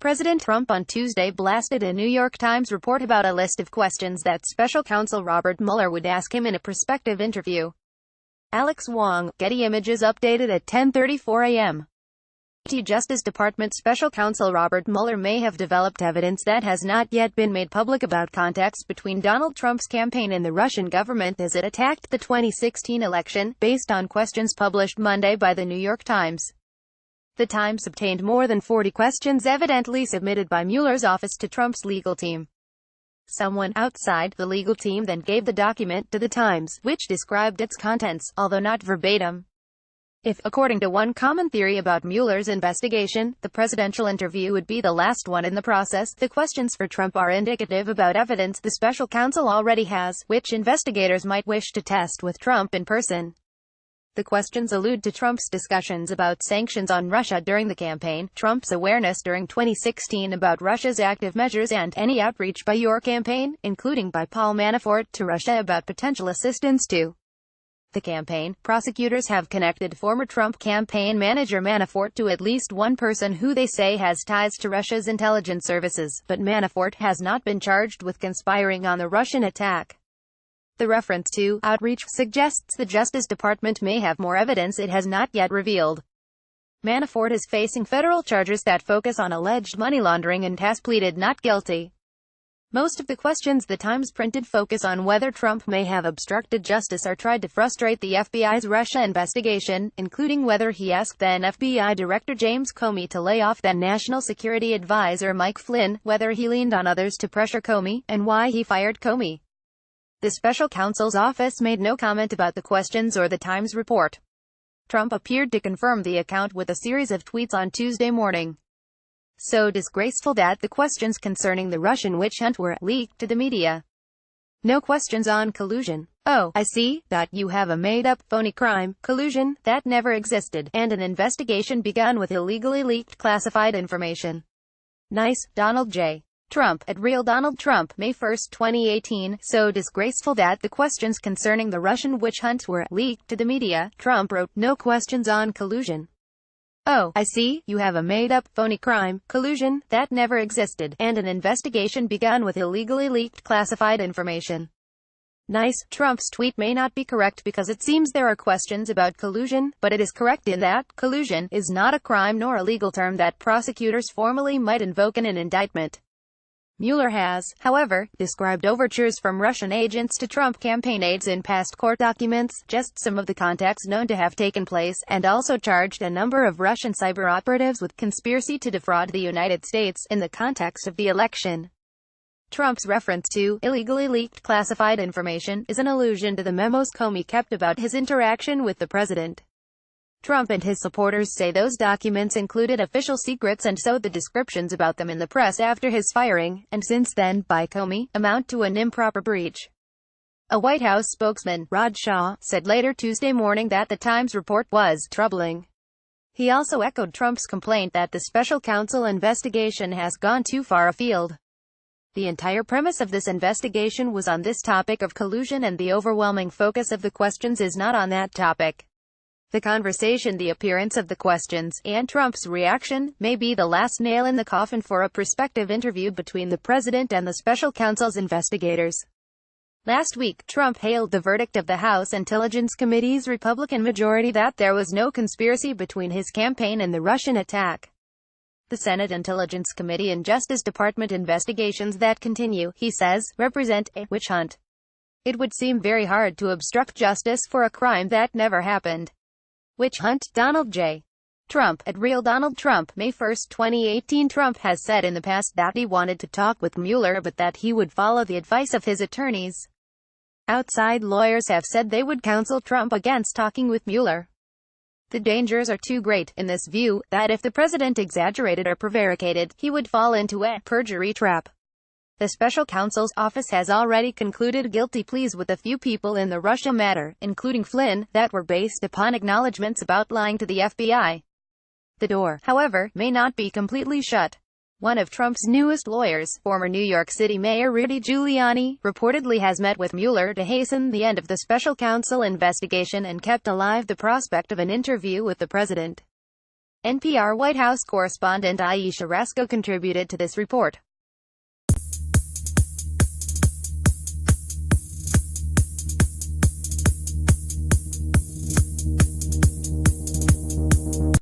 President Trump on Tuesday blasted a New York Times report about a list of questions that special counsel Robert Mueller would ask him in a prospective interview. Alex Wong, Getty Images updated at 10:34 a.m. Justice Department Special Counsel Robert Mueller may have developed evidence that has not yet been made public about contacts between Donald Trump's campaign and the Russian government as it attacked the 2016 election, based on questions published Monday by the New York Times. The Times obtained more than 40 questions evidently submitted by Mueller's office to Trump's legal team. Someone outside the legal team then gave the document to the Times, which described its contents, although not verbatim. If, according to one common theory about Mueller's investigation, the presidential interview would be the last one in the process, the questions for Trump are indicative about evidence the special counsel already has, which investigators might wish to test with Trump in person. The questions allude to Trump's discussions about sanctions on Russia during the campaign, Trump's awareness during 2016 about Russia's active measures and any outreach by your campaign, including by Paul Manafort, to Russia about potential assistance to the campaign. Prosecutors have connected former Trump campaign manager Manafort to at least one person who they say has ties to Russia's intelligence services, but Manafort has not been charged with conspiring on the Russian attack. The reference to outreach suggests the Justice Department may have more evidence it has not yet revealed. Manafort is facing federal charges that focus on alleged money laundering and has pleaded not guilty. Most of the questions the Times printed focus on whether Trump may have obstructed justice or tried to frustrate the FBI's Russia investigation, including whether he asked then FBI Director James Comey to lay off then National Security Advisor Mike Flynn, whether he leaned on others to pressure Comey, and why he fired Comey. The special counsel's office made no comment about the questions or the Times report. Trump appeared to confirm the account with a series of tweets on Tuesday morning. So disgraceful that the questions concerning the Russian witch hunt were leaked to the media. No questions on collusion. Oh, I see, that you have a made-up, phony crime, collusion, that never existed, and an investigation begun with illegally leaked classified information. Nice, Donald J. Trump, at Real Donald Trump, May 1, 2018, so disgraceful that the questions concerning the Russian witch hunt were leaked to the media. Trump wrote, no questions on collusion. Oh, I see, you have a made-up, phony crime, collusion, that never existed, and an investigation begun with illegally leaked classified information. Nice. Trump's tweet may not be correct because it seems there are questions about collusion, but it is correct in that collusion is not a crime nor a legal term that prosecutors formally might invoke in an indictment. Mueller has, however, described overtures from Russian agents to Trump campaign aides in past court documents, just some of the contacts known to have taken place, and also charged a number of Russian cyber operatives with conspiracy to defraud the United States in the context of the election. Trump's reference to illegally leaked classified information is an allusion to the memos Comey kept about his interaction with the president. Trump and his supporters say those documents included official secrets, and so the descriptions about them in the press after his firing, and since then, by Comey, amount to an improper breach. A White House spokesman, Rod Shaw, said later Tuesday morning that the Times report was troubling. He also echoed Trump's complaint that the special counsel investigation has gone too far afield. The entire premise of this investigation was on this topic of collusion, and the overwhelming focus of the questions is not on that topic. The conversation, the appearance of the questions, and Trump's reaction, may be the last nail in the coffin for a prospective interview between the president and the special counsel's investigators. Last week, Trump hailed the verdict of the House Intelligence Committee's Republican majority that there was no conspiracy between his campaign and the Russian attack. The Senate Intelligence Committee and Justice Department investigations that continue, he says, represent a witch hunt. It would seem very hard to obstruct justice for a crime that never happened. Witch hunt. Donald J. Trump, at Real Donald Trump, May 1, 2018. Trump has said in the past that he wanted to talk with Mueller but that he would follow the advice of his attorneys. Outside lawyers have said they would counsel Trump against talking with Mueller. The dangers are too great, in this view, that if the president exaggerated or prevaricated, he would fall into a perjury trap. The special counsel's office has already concluded guilty pleas with a few people in the Russia matter, including Flynn, that were based upon acknowledgments about lying to the FBI. The door, however, may not be completely shut. One of Trump's newest lawyers, former New York City Mayor Rudy Giuliani, reportedly has met with Mueller to hasten the end of the special counsel investigation and kept alive the prospect of an interview with the president. NPR White House correspondent Aisha Rascoe contributed to this report.